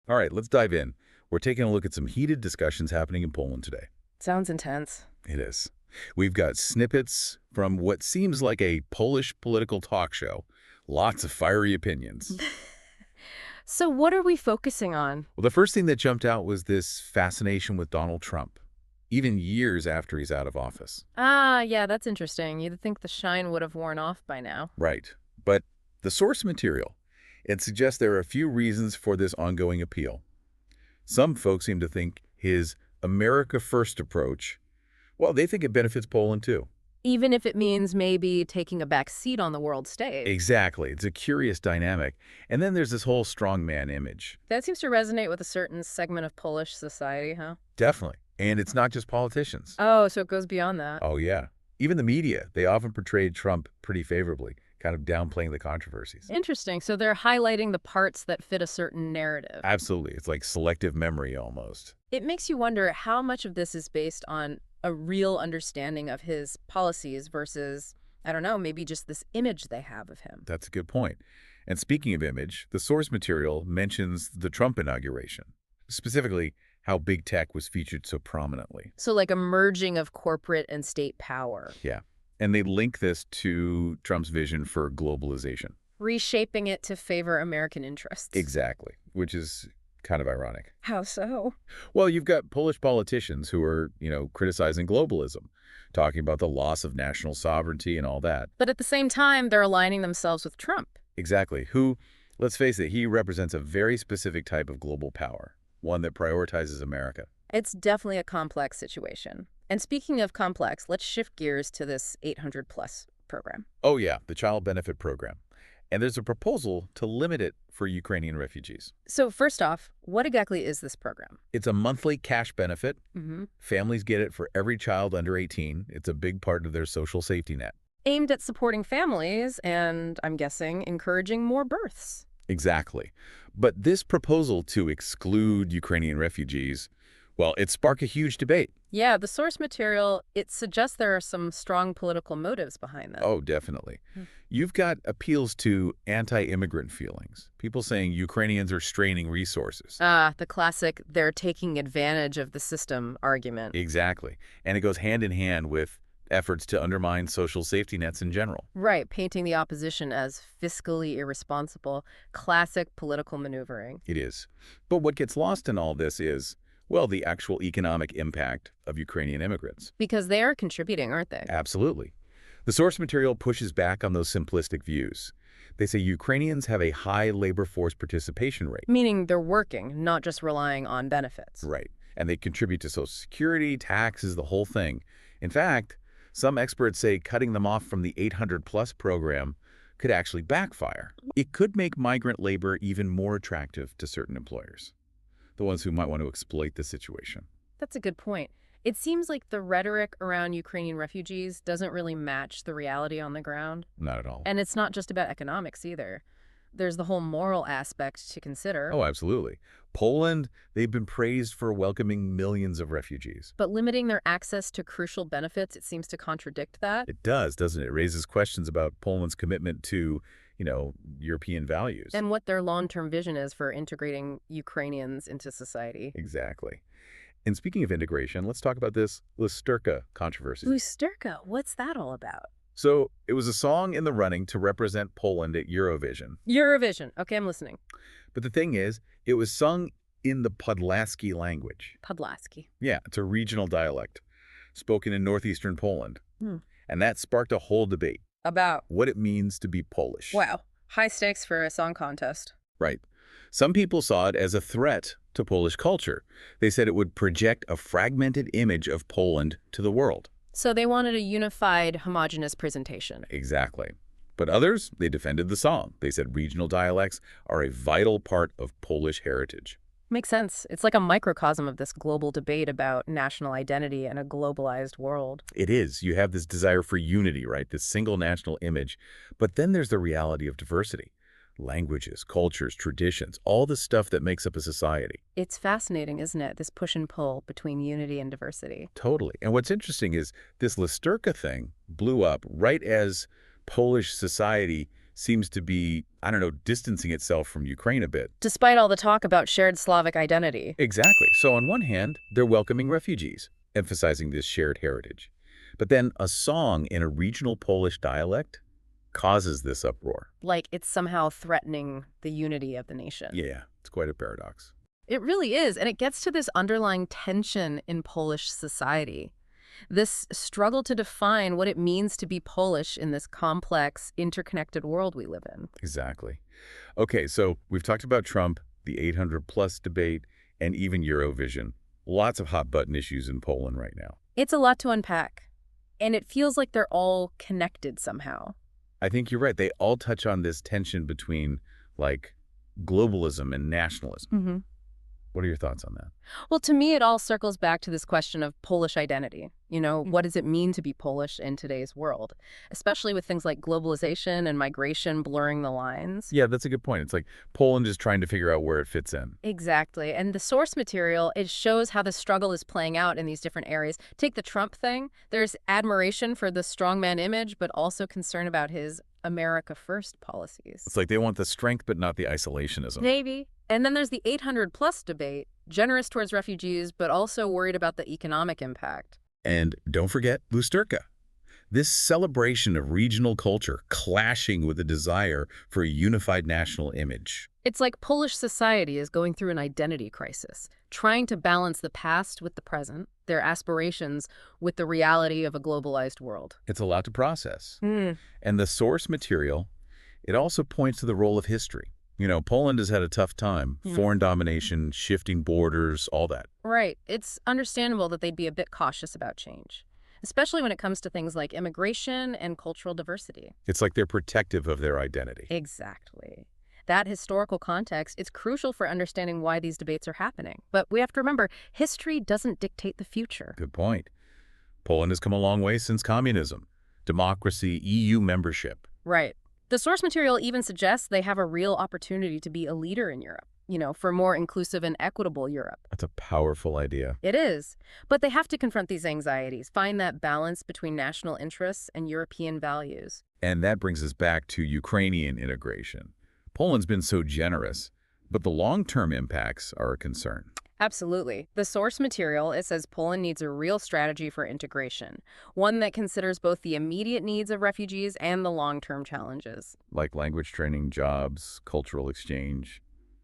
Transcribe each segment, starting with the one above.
All right, let's dive in. We're taking a look at some heated discussions happening in Poland today. Sounds intense. It is. We've got snippets from what seems like a Polish political talk show. Lots of fiery opinions. So what are we focusing on? Well, the first thing that jumped out was this fascination with Donald Trump, even years after he's out of office. Ah, yeah, that's interesting. You'd think the shine would have worn off by now. Right. But the source material, it suggests there are a few reasons for this ongoing appeal. Some folks seem to think his America First approach, well, they think it benefits Poland too. Even if it means maybe taking a back seat on the world stage. Exactly. It's a curious dynamic. And then there's this whole strongman image. That seems to resonate with a certain segment of Polish society, huh? Definitely. And it's not just politicians. Oh, so it goes beyond that. Oh, yeah. Even the media, they often portrayed Trump pretty favorably, kind of downplaying the controversies. Interesting. So they're highlighting the parts that fit a certain narrative. Absolutely. It's like selective memory almost. It makes you wonder how much of this is based on a real understanding of his policies versus, I don't know, maybe just this image they have of him. That's a good point. And speaking of image, the source material mentions the Trump inauguration, specifically how big tech was featured so prominently. So like a merging of corporate and state power. Yeah. And they link this to Trump's vision for globalization. Reshaping it to favor American interests. Exactly, which is kind of ironic. How so? Well, you've got Polish politicians who are, criticizing globalism, talking about the loss of national sovereignty and all that. But at the same time, they're aligning themselves with Trump. Exactly. Who, let's face it, he represents a very specific type of global power, one that prioritizes America. It's definitely a complex situation. And speaking of complex, let's shift gears to this 800-plus program. Oh, yeah, the child benefit program. And there's a proposal to limit it for Ukrainian refugees. So first off, what exactly is this program? It's a monthly cash benefit. Mm-hmm. Families get it for every child under 18. It's a big part of their social safety net. Aimed at supporting families and, I'm guessing, encouraging more births. Exactly. But this proposal to exclude Ukrainian refugees, well, it sparked a huge debate. Yeah, the source material, it suggests there are some strong political motives behind this. Oh, definitely. Hmm. You've got appeals to anti-immigrant feelings, people saying Ukrainians are straining resources. Ah, the classic, they're taking advantage of the system argument. Exactly. And it goes hand in hand with efforts to undermine social safety nets in general. Right, painting the opposition as fiscally irresponsible, classic political maneuvering. It is. But what gets lost in all this is, well, the actual economic impact of Ukrainian immigrants. Because they are contributing, aren't they? Absolutely. The source material pushes back on those simplistic views. They say Ukrainians have a high labor force participation rate. Meaning they're working, not just relying on benefits. Right. And they contribute to Social Security, taxes, the whole thing. In fact, some experts say cutting them off from the 800-plus program could actually backfire. It could make migrant labor even more attractive to certain employers, the ones who might want to exploit the situation. That's a good point. It seems like the rhetoric around Ukrainian refugees doesn't really match the reality on the ground. Not at all. And it's not just about economics either. There's the whole moral aspect to consider. Oh, absolutely. Poland, they've been praised for welcoming millions of refugees. But limiting their access to crucial benefits, it seems to contradict that. It does, doesn't it? It raises questions about Poland's commitment to, European values. And what their long-term vision is for integrating Ukrainians into society. Exactly. And speaking of integration, let's talk about this Lusterka controversy. Lusterka, what's that all about? So it was a song in the running to represent Poland at Eurovision. Eurovision. Okay, I'm listening. But the thing is, it was sung in the Podlaski language. Podlaski. Yeah, it's a regional dialect spoken in northeastern Poland. Hmm. And that sparked a whole debate. About? What it means to be Polish. Wow. High stakes for a song contest. Right. Some people saw it as a threat to Polish culture. They said it would project a fragmented image of Poland to the world. So they wanted a unified, homogeneous presentation. Exactly. But others, they defended the song. They said regional dialects are a vital part of Polish heritage. Makes sense. It's like a microcosm of this global debate about national identity in a globalized world. It is. You have this desire for unity, right? This single national image. But then there's the reality of diversity. Languages, cultures, traditions, all the stuff that makes up a society. It's fascinating, isn't it? This push and pull between unity and diversity. Totally. And what's interesting is this Lusterka thing blew up right as Polish society seems to be, I don't know, distancing itself from Ukraine a bit. Despite all the talk about shared Slavic identity. Exactly. So on one hand, they're welcoming refugees, emphasizing this shared heritage. But then a song in a regional Polish dialect causes this uproar. Like it's somehow threatening the unity of the nation. Yeah, it's quite a paradox. It really is, and it gets to this underlying tension in Polish society. This struggle to define what it means to be Polish in this complex, interconnected world we live in. Exactly. Okay, so we've talked about Trump, the 800-plus debate, and even Eurovision. Lots of hot-button issues in Poland right now. It's a lot to unpack, and it feels like they're all connected somehow. I think you're right. They all touch on this tension between, like, globalism and nationalism. What are your thoughts on that? Well, to me, it all circles back to this question of Polish identity. What does it mean to be Polish in today's world? Especially with things like globalization and migration blurring the lines. Yeah, that's a good point. It's like Poland is trying to figure out where it fits in. Exactly. And the source material, it shows how the struggle is playing out in these different areas. Take the Trump thing. There's admiration for the strongman image, but also concern about his America First policies. It's like they want the strength but not the isolationism. Maybe. And then there's the 800-plus debate, generous towards refugees, but also worried about the economic impact. And don't forget Lusterka. This celebration of regional culture clashing with the desire for a unified national image. It's like Polish society is going through an identity crisis, trying to balance the past with the present, their aspirations with the reality of a globalized world. It's a lot to process. And the source material, it also points to the role of history. Poland has had a tough time. Foreign domination, shifting borders, all that. Right. It's understandable that they'd be a bit cautious about change, especially when it comes to things like immigration and cultural diversity. It's like they're protective of their identity. Exactly. That historical context is crucial for understanding why these debates are happening. But we have to remember, history doesn't dictate the future. Good point. Poland has come a long way since communism, democracy, EU membership. Right. The source material even suggests they have a real opportunity to be a leader in Europe, for more inclusive and equitable Europe. That's a powerful idea. It is. But they have to confront these anxieties, find that balance between national interests and European values. And that brings us back to Ukrainian integration. Poland's been so generous, but the long-term impacts are a concern. Absolutely. The source material, it says Poland needs a real strategy for integration, one that considers both the immediate needs of refugees and the long-term challenges. Like language training, jobs, cultural exchange,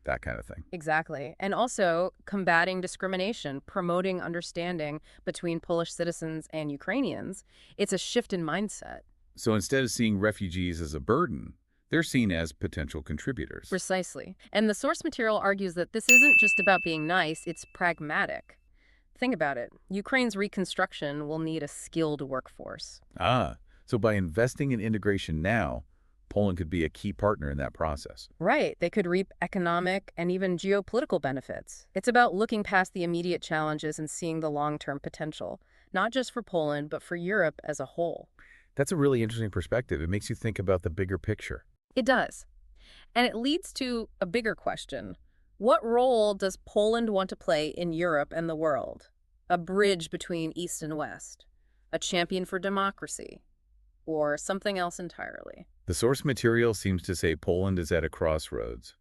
that kind of thing. Exactly. And also combating discrimination, promoting understanding between Polish citizens and Ukrainians. It's a shift in mindset. So instead of seeing refugees as a burden, they're seen as potential contributors. Precisely. And the source material argues that this isn't just about being nice, it's pragmatic. Think about it. Ukraine's reconstruction will need a skilled workforce. So by investing in integration now, Poland could be a key partner in that process. Right. They could reap economic and even geopolitical benefits. It's about looking past the immediate challenges and seeing the long-term potential, not just for Poland, but for Europe as a whole. That's a really interesting perspective. It makes you think about the bigger picture. It does. And it leads to a bigger question. What role does Poland want to play in Europe and the world? A bridge between East and West? A champion for democracy? Or something else entirely? The source material seems to say Poland is at a crossroads.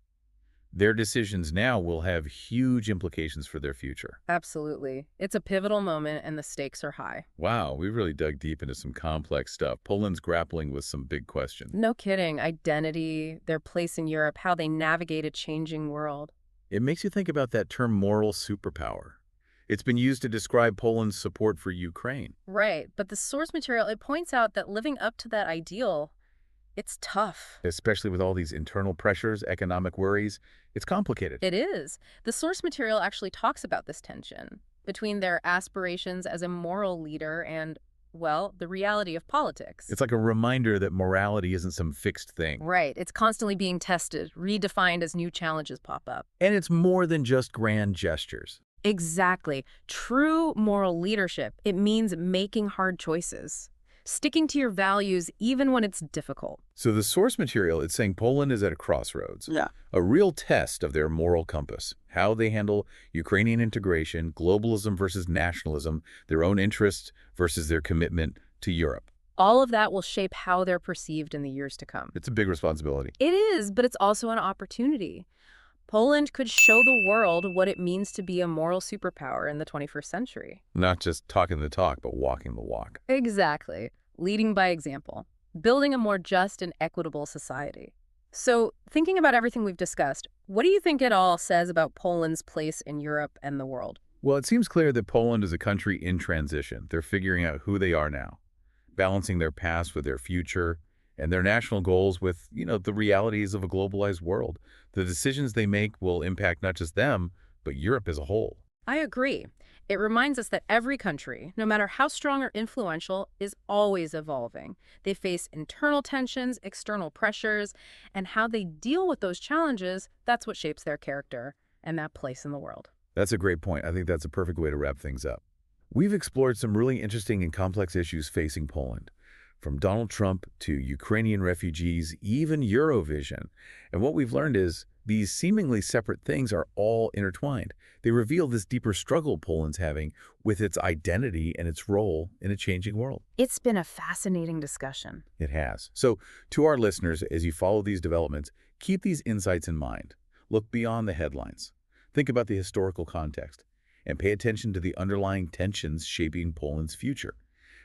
Their decisions now will have huge implications for their future. Absolutely. It's a pivotal moment and the stakes are high. Wow, we really dug deep into some complex stuff. Poland's grappling with some big questions. No kidding. Identity, their place in Europe, how they navigate a changing world. It makes you think about that term moral superpower. It's been used to describe Poland's support for Ukraine. Right. But the source material, it points out that living up to that ideal, it's tough. Especially with all these internal pressures, economic worries. It's complicated. It is. The source material actually talks about this tension between their aspirations as a moral leader and, well, the reality of politics. It's like a reminder that morality isn't some fixed thing. Right. It's constantly being tested, redefined as new challenges pop up. And it's more than just grand gestures. Exactly. True moral leadership, it means making hard choices. Sticking to your values even when it's difficult. So the source material, it's saying Poland is at a crossroads. Yeah. A real test of their moral compass. How they handle Ukrainian integration, globalism versus nationalism, their own interests versus their commitment to Europe. All of that will shape how they're perceived in the years to come. It's a big responsibility. It is, but it's also an opportunity. Poland could show the world what it means to be a moral superpower in the 21st century. Not just talking the talk, but walking the walk. Exactly. Leading by example. Building a more just and equitable society. So, thinking about everything we've discussed, what do you think it all says about Poland's place in Europe and the world? Well, it seems clear that Poland is a country in transition. They're figuring out who they are now, balancing their past with their future and their national goals with, the realities of a globalized world. The decisions they make will impact not just them, but Europe as a whole. I agree. It reminds us that every country, no matter how strong or influential, is always evolving. They face internal tensions, external pressures, and how they deal with those challenges, that's what shapes their character and that place in the world. That's a great point. I think that's a perfect way to wrap things up. We've explored some really interesting and complex issues facing Poland, from Donald Trump to Ukrainian refugees, even Eurovision. And what we've learned is these seemingly separate things are all intertwined. They reveal this deeper struggle Poland's having with its identity and its role in a changing world. It's been a fascinating discussion. It has. So, to our listeners, as you follow these developments, keep these insights in mind. Look beyond the headlines. Think about the historical context and pay attention to the underlying tensions shaping Poland's future.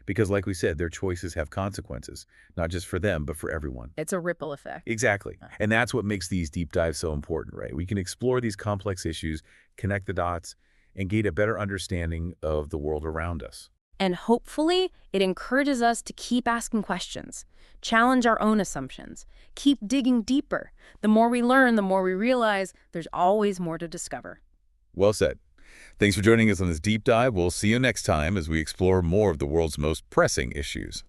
Because like we said, their choices have consequences, not just for them, but for everyone. It's a ripple effect. Exactly. And that's what makes these deep dives so important, right? We can explore these complex issues, connect the dots, and gain a better understanding of the world around us. And hopefully, it encourages us to keep asking questions, challenge our own assumptions, keep digging deeper. The more we learn, the more we realize there's always more to discover. Well said. Thanks for joining us on this deep dive. We'll see you next time as we explore more of the world's most pressing issues.